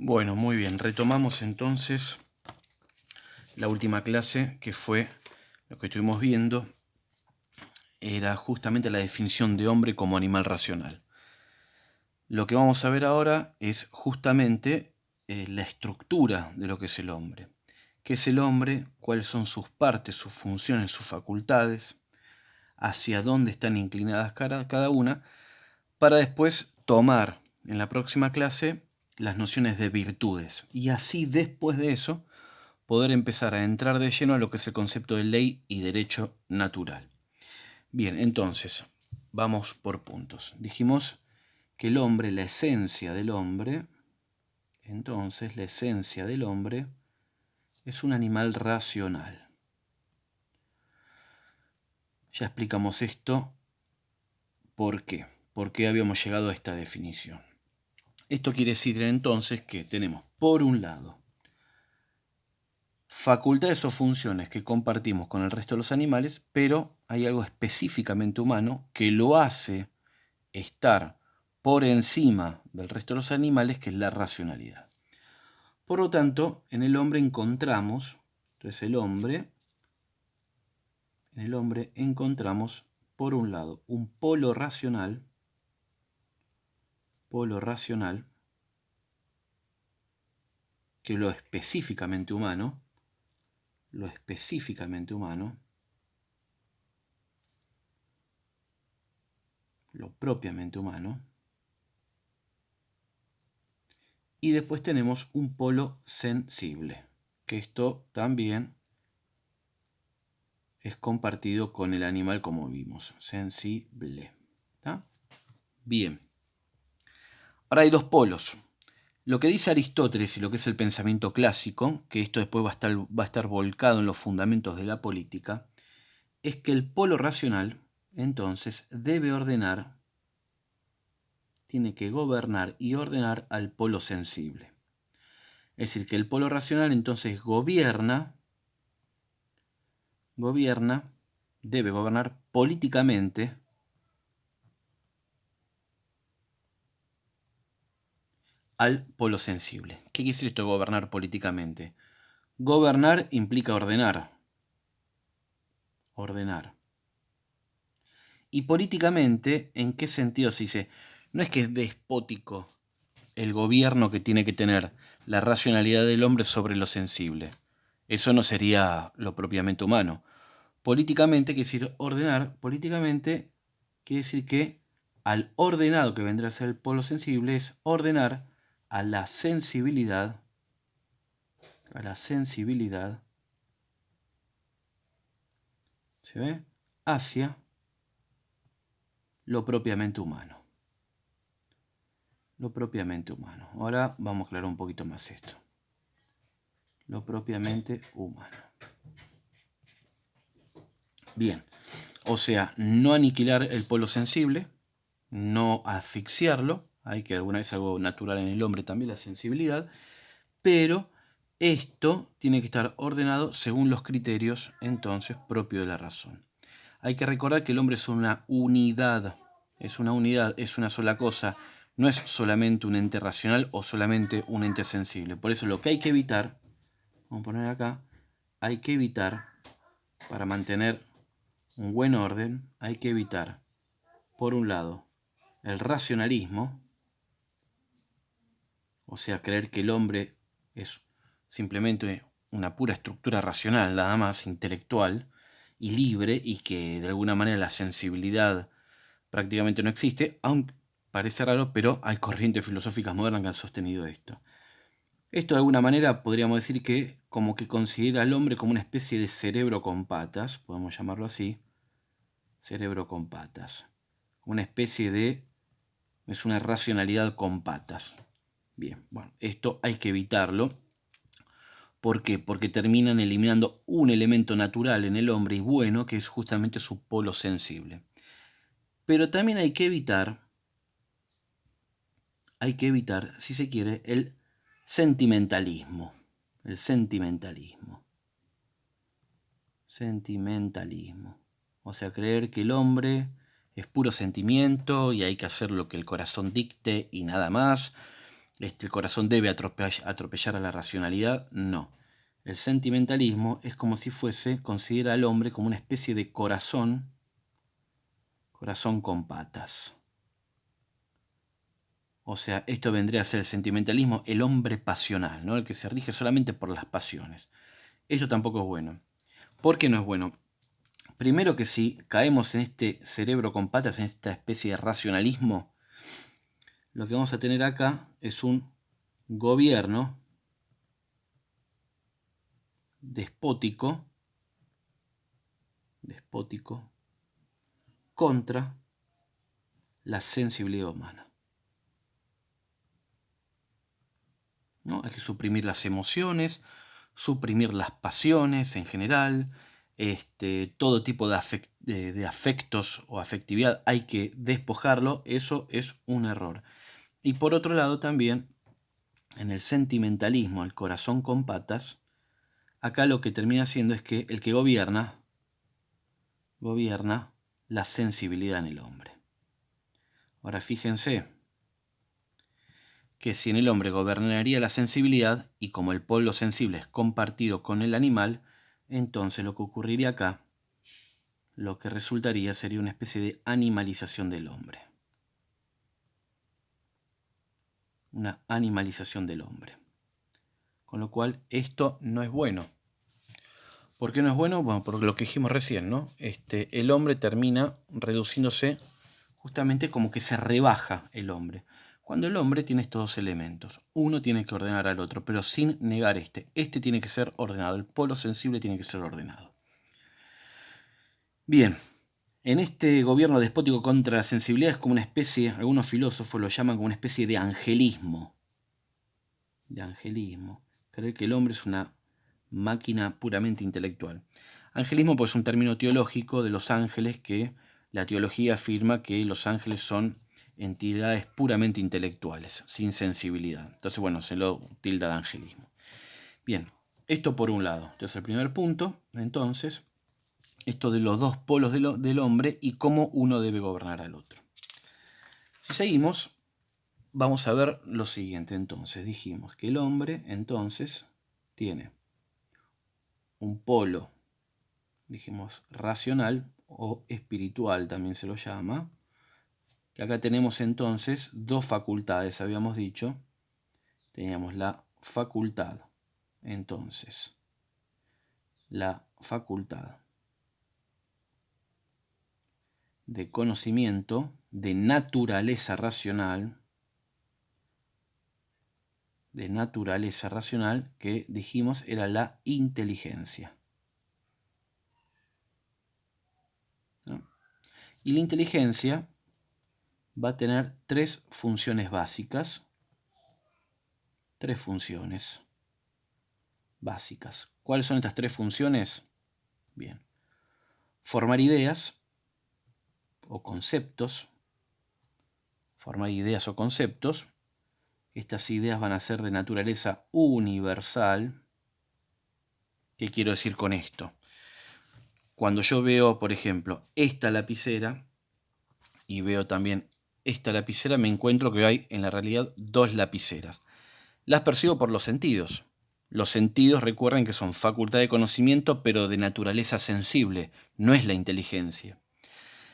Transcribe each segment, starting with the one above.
Bueno, muy bien. Retomamos entonces la última clase, que fue lo que estuvimos viendo, era justamente la definición de hombre como animal racional. Lo que vamos a ver ahora es justamente la estructura de lo que es el hombre. ¿Qué es el hombre? ¿Cuáles son sus partes, sus funciones, sus facultades? ¿Hacia dónde están inclinadas cada una? Para después tomar en la próxima clase las nociones de virtudes. Y así después de eso poder empezar a entrar de lleno a lo que es el concepto de ley y derecho natural. Bien, entonces, vamos por puntos. Dijimos que el hombre, la esencia del hombre, entonces la esencia del hombre es un animal racional. Ya explicamos esto. ¿Por qué? ¿Por qué habíamos llegado a esta definición? Esto quiere decir entonces que tenemos, por un lado, facultades o funciones que compartimos con el resto de los animales, pero hay algo específicamente humano que lo hace estar por encima del resto de los animales, que es la racionalidad. Por lo tanto, en el hombre encontramos, entonces en el hombre encontramos, por un lado, un polo racional, que es lo específicamente humano, lo propiamente humano, y después tenemos un polo sensible, que esto también es compartido con el animal como vimos, sensible. ¿Está? Bien. Ahora hay dos polos. Lo que dice Aristóteles y lo que es el pensamiento clásico, que esto después va a estar volcado en los fundamentos de la política, es que el polo racional, entonces, debe ordenar, tiene que gobernar y ordenar al polo sensible. Es decir, que el polo racional entonces debe gobernar políticamente al polo sensible. ¿Qué quiere decir esto de gobernar políticamente? Gobernar implica ordenar. Y políticamente, ¿en qué sentido se dice? No es que es despótico el gobierno que tiene que tener la racionalidad del hombre sobre lo sensible. Eso no sería lo propiamente humano. Políticamente quiere decir ordenar. Políticamente quiere decir que al ordenado que vendrá a ser el polo sensible es ordenar a la sensibilidad, ¿se ve? Hacia lo propiamente humano. Ahora vamos a aclarar un poquito más esto. Lo propiamente humano. Bien, o sea, no aniquilar el polo sensible, no asfixiarlo, hay que alguna vez algo natural en el hombre también, la sensibilidad, pero esto tiene que estar ordenado según los criterios entonces propios de la razón. Hay que recordar que el hombre es una unidad, es una sola cosa, no es solamente un ente racional o solamente un ente sensible. Por eso lo que hay que evitar, vamos a poner acá, hay que evitar, para mantener un buen orden, hay que evitar, por un lado, el racionalismo, o sea, creer que el hombre es simplemente una pura estructura racional, nada más, intelectual y libre, y que de alguna manera la sensibilidad prácticamente no existe, aunque parece raro, pero hay corrientes filosóficas modernas que han sostenido esto. Esto de alguna manera podríamos decir que como que considera al hombre como una especie de cerebro con patas, podemos llamarlo así, cerebro con patas, una especie de, es una racionalidad con patas. Bien, bueno, esto hay que evitarlo. ¿Por qué? Porque terminan eliminando un elemento natural en el hombre y bueno, que es justamente su polo sensible. Pero también hay que evitar, si se quiere, el sentimentalismo. O sea, creer que el hombre es puro sentimiento y hay que hacer lo que el corazón dicte y nada más. el corazón debe atropellar a la racionalidad. No. El sentimentalismo es como si considera al hombre como una especie de corazón con patas. O sea, esto vendría a ser el sentimentalismo, el hombre pasional, ¿no? El que se rige solamente por las pasiones. Esto tampoco es bueno. ¿Por qué no es bueno? Primero que si caemos en este cerebro con patas, en esta especie de racionalismo, lo que vamos a tener acá es un gobierno despótico contra la sensibilidad humana. ¿No? Hay que suprimir las emociones, suprimir las pasiones en general, todo tipo de afectos o afectividad hay que despojarlo. Eso es un error. Y por otro lado también, en el sentimentalismo, el corazón con patas, acá lo que termina siendo es que el que gobierna la sensibilidad en el hombre. Ahora fíjense que si en el hombre gobernaría la sensibilidad, y como el polo sensible es compartido con el animal, entonces lo que ocurriría acá, lo que resultaría sería una especie de animalización del hombre. Una animalización del hombre. Con lo cual, esto no es bueno. ¿Por qué no es bueno? Bueno, por lo que dijimos recién, ¿no? El hombre termina reduciéndose justamente como que se rebaja el hombre. Cuando el hombre tiene estos dos elementos, uno tiene que ordenar al otro, pero sin negar este. Este tiene que ser ordenado, el polo sensible tiene que ser ordenado. Bien, en este gobierno despótico contra la sensibilidad es como una especie, algunos filósofos lo llaman como una especie de angelismo. Creer que el hombre es una máquina puramente intelectual. Angelismo pues es un término teológico de los ángeles que la teología afirma que los ángeles son entidades puramente intelectuales, sin sensibilidad. Entonces, bueno, se lo tilda de angelismo. Bien, esto por un lado. Entonces, el primer punto, entonces, esto de los dos polos del hombre y cómo uno debe gobernar al otro. Si seguimos, vamos a ver lo siguiente. Entonces, dijimos que el hombre, entonces, tiene un polo, dijimos, racional o espiritual también se lo llama. Que acá tenemos entonces dos facultades, habíamos dicho. Teníamos la facultad, entonces, la facultad de conocimiento de naturaleza racional, que dijimos era la inteligencia. ¿No? Y la inteligencia va a tener tres funciones básicas. Tres funciones básicas. ¿Cuáles son estas tres funciones? Bien. Formar ideas o conceptos. Estas ideas van a ser de naturaleza universal. ¿Qué quiero decir con esto? Cuando yo veo, por ejemplo, esta lapicera y veo también esta lapicera, me encuentro que hay en la realidad dos lapiceras. Las percibo por los sentidos. Los sentidos, recuerden que son facultad de conocimiento, pero de naturaleza sensible, no es la inteligencia.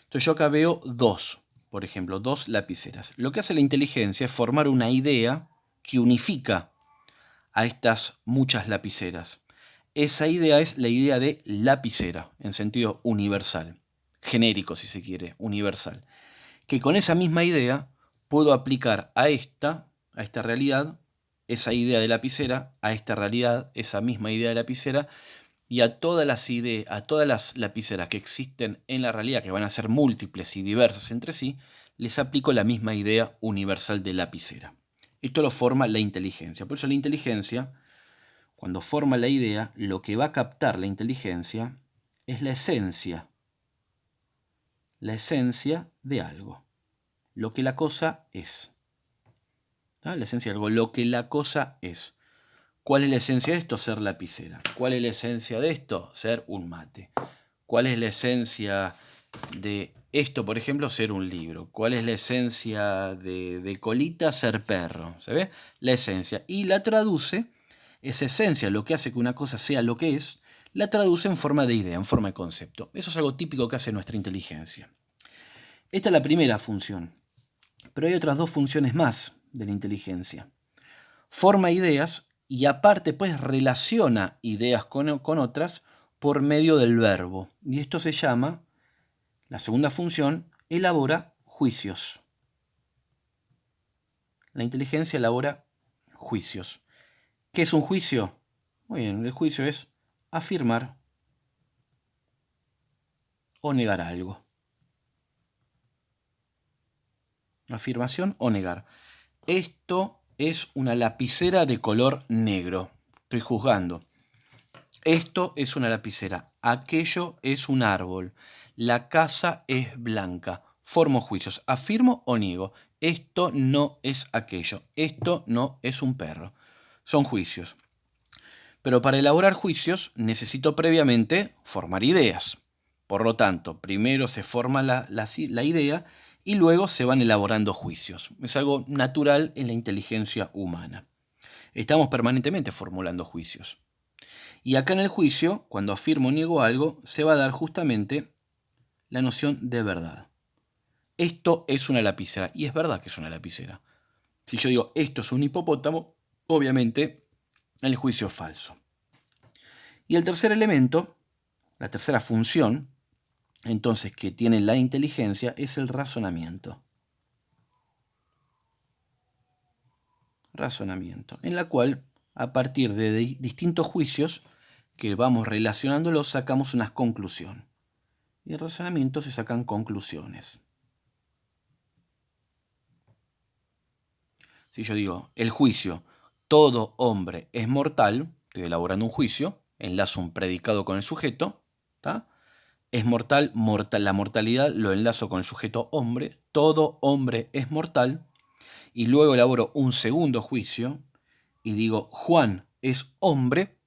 Entonces yo acá veo dos, por ejemplo, dos lapiceras. Lo que hace la inteligencia es formar una idea que unifica a estas muchas lapiceras. Esa idea es la idea de lapicera, en sentido universal, genérico si se quiere, universal. Que con esa misma idea puedo aplicar a esta realidad, esa idea de lapicera, a esta realidad, esa misma idea de lapicera, y a todas las lapiceras que existen en la realidad, que van a ser múltiples y diversas entre sí, les aplico la misma idea universal de lapicera. Esto lo forma la inteligencia. Por eso la inteligencia, cuando forma la idea, lo que va a captar la inteligencia es la esencia de algo, lo que la cosa es. ¿Ah? La esencia de algo, lo que la cosa es. ¿Cuál es la esencia de esto? Ser lapicera. ¿Cuál es la esencia de esto? Ser un mate. ¿Cuál es la esencia de esto, por ejemplo, ser un libro? ¿Cuál es la esencia de Colita ser perro? ¿Se ve? La esencia. Y la traduce, esa esencia, lo que hace que una cosa sea lo que es, la traduce en forma de idea, en forma de concepto. Eso es algo típico que hace nuestra inteligencia. Esta es la primera función. Pero hay otras dos funciones más de la inteligencia. Forma ideas y aparte pues relaciona ideas con otras por medio del verbo. Y esto se llama, la segunda función, elabora juicios. La inteligencia elabora juicios. ¿Qué es un juicio? Muy bien, el juicio es afirmar o negar algo. Afirmación o negar. Esto es una lapicera de color negro. Estoy juzgando. Esto es una lapicera. Aquello es un árbol. La casa es blanca. Formo juicios. Afirmo o niego. Esto no es aquello. Esto no es un perro. Son juicios. Pero para elaborar juicios necesito previamente formar ideas. Por lo tanto, primero se forma la idea y luego se van elaborando juicios. Es algo natural en la inteligencia humana. Estamos permanentemente formulando juicios. Y acá en el juicio, cuando afirmo o niego algo, se va a dar justamente la noción de verdad. Esto es una lapicera, y es verdad que es una lapicera. Si yo digo esto es un hipopótamo, obviamente el juicio es falso. Y el tercer elemento, la tercera función, entonces, que tiene la inteligencia, es el razonamiento. Razonamiento, en la cual, a partir de distintos juicios que vamos relacionándolos, sacamos una conclusión. Y el razonamiento se sacan conclusiones. Si yo digo, el juicio, todo hombre es mortal, estoy elaborando un juicio, enlazo un predicado con el sujeto, ¿tá? Es mortal, la mortalidad lo enlazo con el sujeto hombre, todo hombre es mortal, y luego elaboro un segundo juicio y digo, Juan es hombre,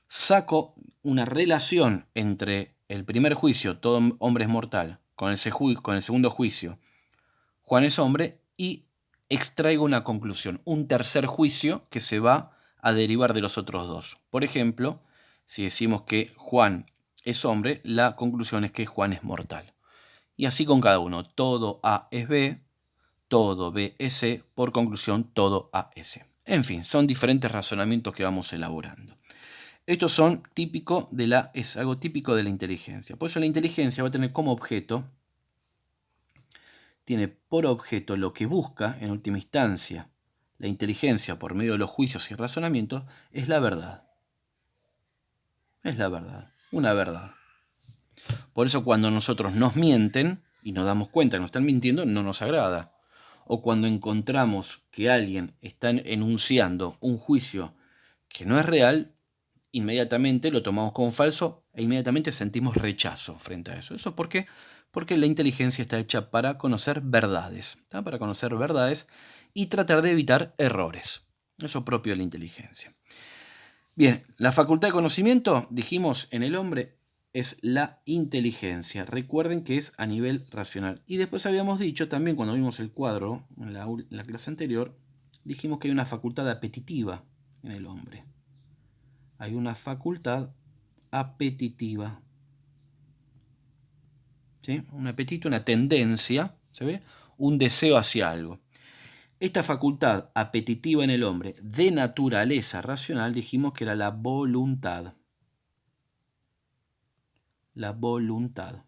saco una relación entre el primer juicio, todo hombre es mortal, con el segundo juicio, Juan es hombre, y extraigo una conclusión, un tercer juicio que se va a derivar de los otros dos. Por ejemplo, si decimos que Juan es hombre, la conclusión es que Juan es mortal. Y así con cada uno, todo A es B, todo B es C, por conclusión, todo A es C. En fin, son diferentes razonamientos que vamos elaborando. Estos son es algo típico de la inteligencia. Por eso la inteligencia va a tener como objeto, tiene por objeto lo que busca, en última instancia, la inteligencia por medio de los juicios y razonamientos, es la verdad. Es la verdad, una verdad. Por eso cuando nosotros nos mienten y nos damos cuenta que nos están mintiendo, no nos agrada. O cuando encontramos que alguien está enunciando un juicio que no es real, inmediatamente lo tomamos como falso e inmediatamente sentimos rechazo frente a eso. ¿Eso por qué? Porque la inteligencia está hecha para conocer verdades, ¿tá? Para conocer verdades y tratar de evitar errores. Eso propio de la inteligencia. Bien, la facultad de conocimiento, dijimos, en el hombre es la inteligencia. Recuerden que es a nivel racional. Y después habíamos dicho también, cuando vimos el cuadro en la clase anterior, dijimos que hay una facultad apetitiva en el hombre. Hay una facultad apetitiva. ¿Sí? Un apetito, una tendencia, ¿se ve? Un deseo hacia algo. Esta facultad apetitiva en el hombre de naturaleza racional dijimos que era la voluntad. La voluntad.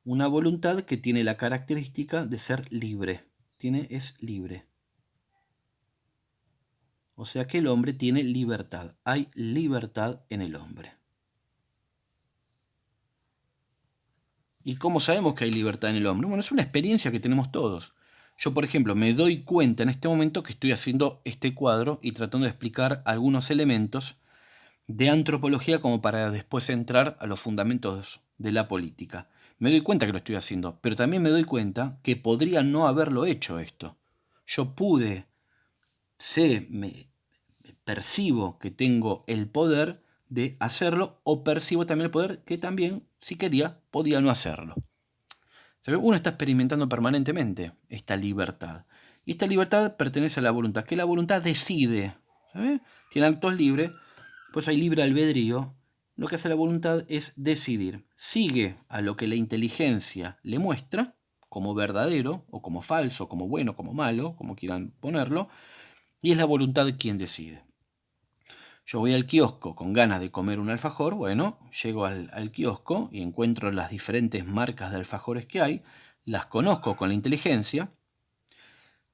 Una voluntad que tiene la característica de ser libre. Es libre. O sea que el hombre tiene libertad. Hay libertad en el hombre. ¿Y cómo sabemos que hay libertad en el hombre? Bueno, es una experiencia que tenemos todos. Yo, por ejemplo, me doy cuenta en este momento que estoy haciendo este cuadro y tratando de explicar algunos elementos de antropología como para después entrar a los fundamentos de la política. Me doy cuenta que lo estoy haciendo, pero también me doy cuenta que podría no haberlo hecho esto. Yo percibo que tengo el poder de hacerlo, o percibo también el poder que también, si quería, podía no hacerlo. ¿Sabe? Uno está experimentando permanentemente esta libertad. Y esta libertad pertenece a la voluntad, que la voluntad decide. ¿Sabe? Tiene actos libres, pues hay libre albedrío. Lo que hace la voluntad es decidir. Sigue a lo que la inteligencia le muestra, como verdadero, o como falso, como bueno, como malo, como quieran ponerlo, y es la voluntad quien decide. Yo voy al kiosco con ganas de comer un alfajor, bueno, llego al kiosco y encuentro las diferentes marcas de alfajores que hay, las conozco con la inteligencia,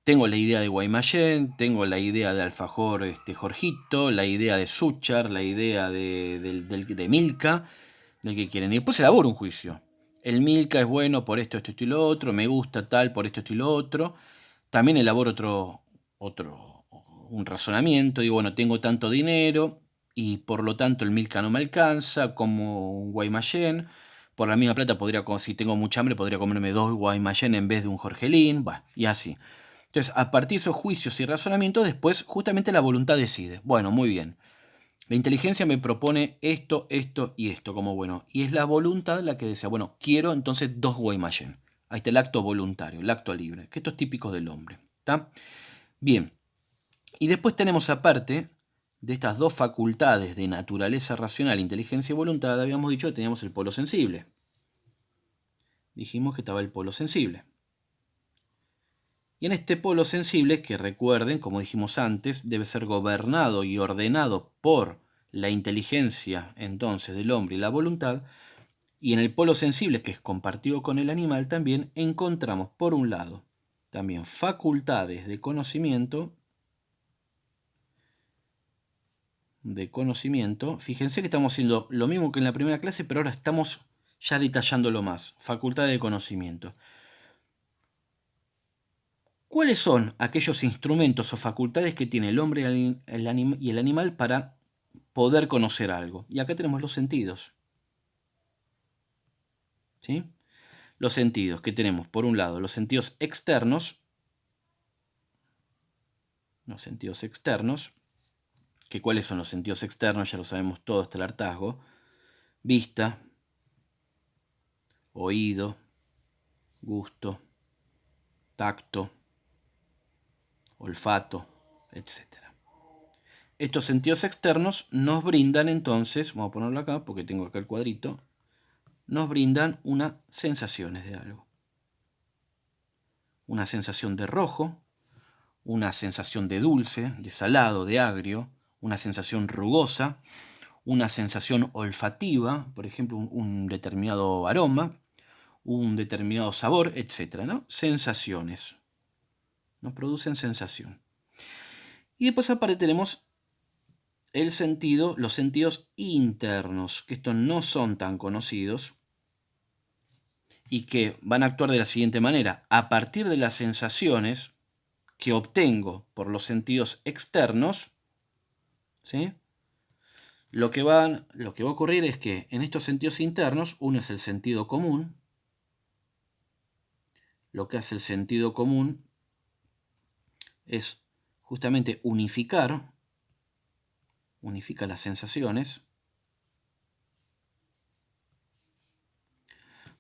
tengo la idea de Guaymallén, tengo la idea de alfajor Jorgito, la idea de Suchar, la idea de Milka, del que quieren. Y después elaboro un juicio. El Milka es bueno por esto, esto y lo otro, me gusta tal por esto y lo otro. También elaboro un razonamiento, digo, bueno, tengo tanto dinero y por lo tanto el Milka no me alcanza, como un Guaymallén. Por la misma plata podría, si tengo mucha hambre, podría comerme 2 Guaymallén en vez de un Jorgelín, bueno, y así. Entonces, a partir de esos juicios y razonamientos, después justamente la voluntad decide. Bueno, muy bien. La inteligencia me propone esto, esto y esto como bueno. Y es la voluntad la que desea, bueno, quiero entonces 2 Guaymallén. Ahí está el acto voluntario, el acto libre, que esto es típico del hombre. ¿Está? Bien. Y después tenemos, aparte de estas dos facultades de naturaleza racional, inteligencia y voluntad, habíamos dicho que teníamos el polo sensible. Dijimos que estaba el polo sensible. Y en este polo sensible, que recuerden, como dijimos antes, debe ser gobernado y ordenado por la inteligencia entonces del hombre y la voluntad, y en el polo sensible, que es compartido con el animal, también encontramos, por un lado, también facultades de conocimiento. Fíjense que estamos haciendo lo mismo que en la primera clase, pero ahora estamos ya detallándolo más. Facultades de conocimiento. ¿Cuáles son aquellos instrumentos o facultades que tiene el hombre y el animal para poder conocer algo? Y acá tenemos los sentidos. ¿Sí? Los sentidos que tenemos, por un lado, los sentidos externos. Los sentidos externos. Que ¿cuáles son los sentidos externos? Ya lo sabemos todos hasta el hartazgo. Vista, oído, gusto, tacto, olfato, etc. Estos sentidos externos nos brindan entonces, vamos a ponerlo acá porque tengo acá el cuadrito, nos brindan unas sensaciones de algo. Una sensación de rojo, una sensación de dulce, de salado, de agrio, una sensación rugosa, una sensación olfativa, por ejemplo, un determinado aroma, un determinado sabor, etc. ¿no? Sensaciones. Nos producen sensación. Y después aparte tenemos el sentido, los sentidos internos, que estos no son tan conocidos y que van a actuar de la siguiente manera. A partir de las sensaciones que obtengo por los sentidos externos, ¿sí? Lo que va a ocurrir es que en estos sentidos internos, uno es el sentido común. Lo que hace el sentido común es justamente unifica las sensaciones.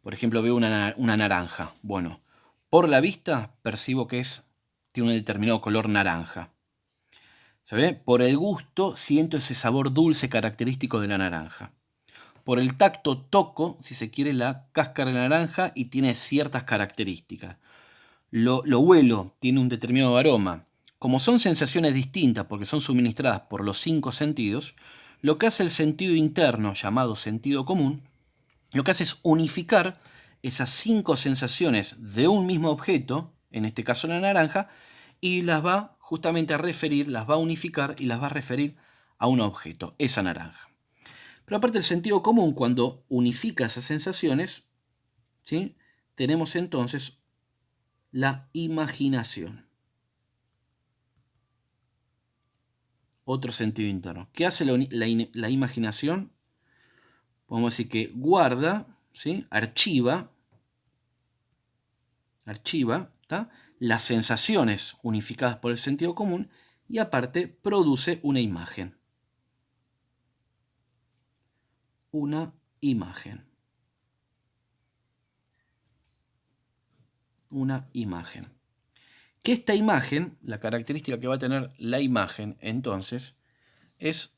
Por ejemplo, veo una naranja. Bueno, por la vista percibo que tiene un determinado color naranja. ¿Sabe? Por el gusto siento ese sabor dulce característico de la naranja. Por el tacto toco, si se quiere, la cáscara de la naranja y tiene ciertas características. Lo huelo, tiene un determinado aroma. Como son sensaciones distintas porque son suministradas por los 5 sentidos, lo que hace el sentido interno, llamado sentido común, lo que hace es unificar esas 5 sensaciones de un mismo objeto, en este caso la naranja, y las va justamente a referir, las va a unificar y las va a referir a un objeto, esa naranja. Pero aparte el sentido común, cuando unifica esas sensaciones, ¿sí? Tenemos entonces la imaginación. Otro sentido interno. ¿Qué hace la imaginación? Podemos decir que guarda, ¿sí? archiva las sensaciones unificadas por el sentido común y aparte produce una imagen. una imagen. Una imagen. Que esta imagen, la característica que va a tener la imagen, entonces, es...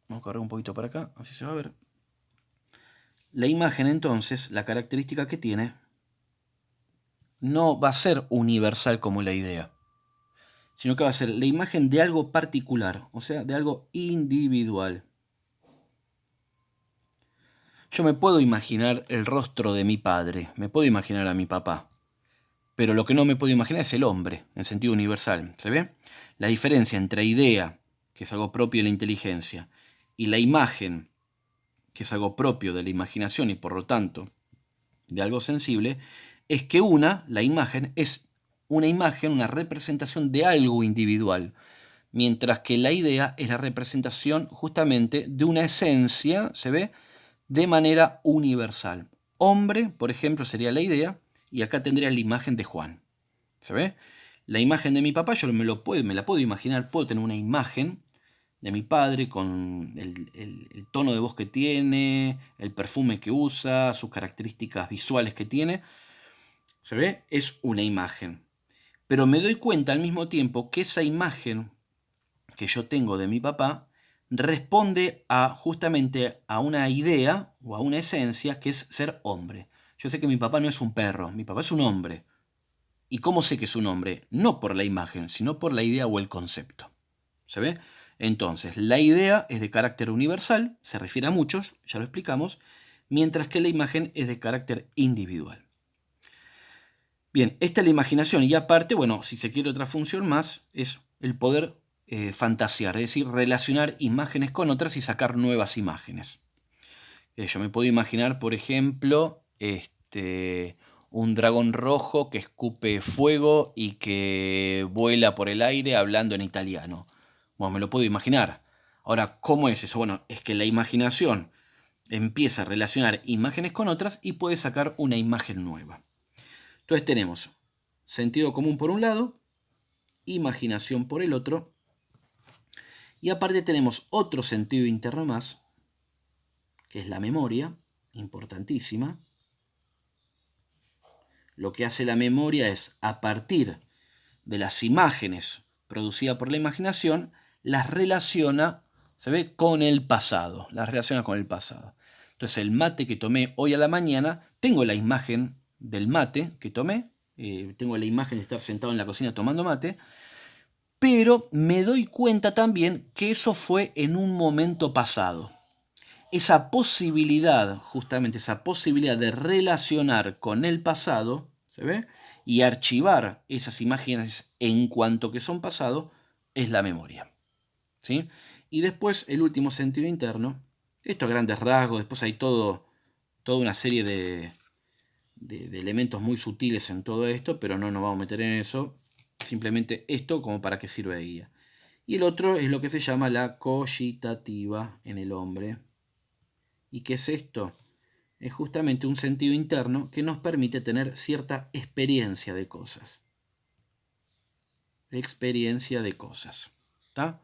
Vamos a correr un poquito para acá, así se va a ver. La imagen, entonces, la característica que tiene, no va a ser universal como la idea, sino que va a ser la imagen de algo particular, o sea, de algo individual. Yo me puedo imaginar el rostro de mi padre, me puedo imaginar a mi papá, pero lo que no me puedo imaginar es el hombre, en sentido universal. ¿Se ve? La diferencia entre idea, que es algo propio de la inteligencia, y la imagen, que es algo propio de la imaginación y por lo tanto de algo sensible, es que la imagen, es una imagen, una representación de algo individual, mientras que la idea es la representación justamente de una esencia, ¿se ve?, de manera universal. Hombre, por ejemplo, sería la idea, y acá tendría la imagen de Juan. ¿Se ve? La imagen de mi papá yo me la puedo imaginar, puedo tener una imagen de mi padre con el tono de voz que tiene, el perfume que usa, sus características visuales que tiene. ¿Se ve? Es una imagen. Pero me doy cuenta al mismo tiempo que esa imagen que yo tengo de mi papá responde justamente a una idea o a una esencia que es ser hombre. Yo sé que mi papá no es un perro, mi papá es un hombre. ¿Y cómo sé que es un hombre? No por la imagen, sino por la idea o el concepto. ¿Se ve? Entonces, la idea es de carácter universal, se refiere a muchos, ya lo explicamos, mientras que la imagen es de carácter individual. Bien, esta es la imaginación y aparte, bueno, si se quiere otra función más, es el poder fantasear, es decir, relacionar imágenes con otras y sacar nuevas imágenes. Yo me puedo imaginar, por ejemplo, un dragón rojo que escupe fuego y que vuela por el aire hablando en italiano. Bueno, me lo puedo imaginar. Ahora, ¿cómo es eso? Bueno, es que la imaginación empieza a relacionar imágenes con otras y puede sacar una imagen nueva. Entonces tenemos sentido común por un lado, imaginación por el otro, y aparte tenemos otro sentido interno más, que es la memoria, importantísima. Lo que hace la memoria es, a partir de las imágenes producidas por la imaginación, las relaciona, ¿se ve?, con el pasado. Las relaciona con el pasado. Entonces el mate que tomé hoy a la mañana, tengo la imagen del mate que tomé, tengo la imagen de estar sentado en la cocina tomando mate, pero me doy cuenta también que eso fue en un momento pasado. Esa posibilidad, justamente esa posibilidad de relacionar con el pasado, ¿se ve?, y archivar esas imágenes en cuanto que son pasado, es la memoria. ¿Sí? Y después el último sentido interno, esto a grandes rasgos, después hay toda una serie de elementos muy sutiles en todo esto, pero no nos vamos a meter en eso, simplemente esto como para que sirva de guía. Y el otro es lo que se llama la cogitativa en el hombre. ¿Y qué es esto? Es justamente un sentido interno que nos permite tener cierta experiencia de cosas. Experiencia de cosas. ¿Está?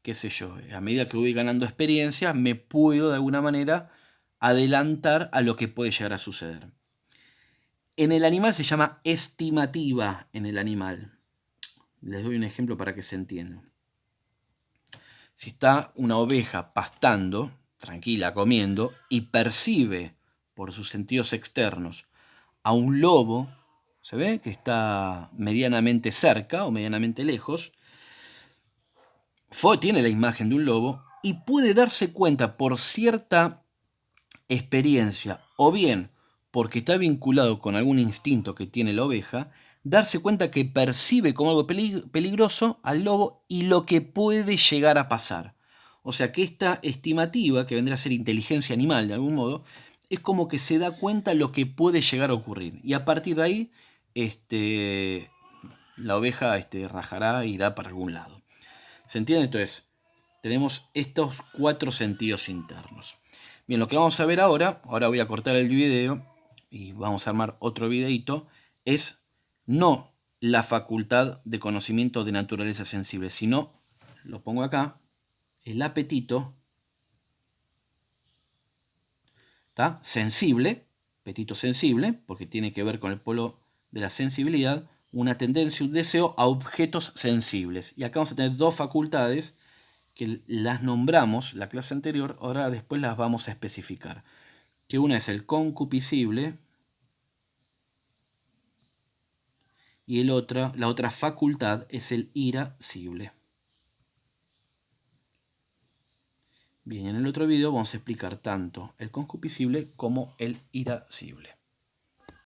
¿Qué sé yo? A medida que voy ganando experiencia, me puedo de alguna manera adelantar a lo que puede llegar a suceder. En el animal se llama estimativa en el animal. Les doy un ejemplo para que se entienda. Si está una oveja pastando, tranquila, comiendo, y percibe por sus sentidos externos a un lobo, se ve que está medianamente cerca o medianamente lejos, tiene la imagen de un lobo y puede darse cuenta por cierta experiencia o bien porque está vinculado con algún instinto que tiene la oveja, darse cuenta que percibe como algo peligroso al lobo y lo que puede llegar a pasar. O sea que esta estimativa, que vendría a ser inteligencia animal de algún modo, es como que se da cuenta lo que puede llegar a ocurrir. Y a partir de ahí, la oveja rajará e irá para algún lado. ¿Se entiende? Entonces, tenemos estos 4 sentidos internos. Bien, lo que vamos a ver ahora voy a cortar el video y vamos a armar otro videito, es no la facultad de conocimiento de naturaleza sensible, sino, lo pongo acá, el apetito ¿Está? Sensible, apetito sensible, porque tiene que ver con el polo de la sensibilidad, una tendencia, un deseo a objetos sensibles. Y acá vamos a tener dos facultades que las nombramos la clase anterior, ahora después las vamos a especificar. Que una es el concupiscible y la otra facultad es el irascible. Bien, en el otro video vamos a explicar tanto el concupiscible como el irascible.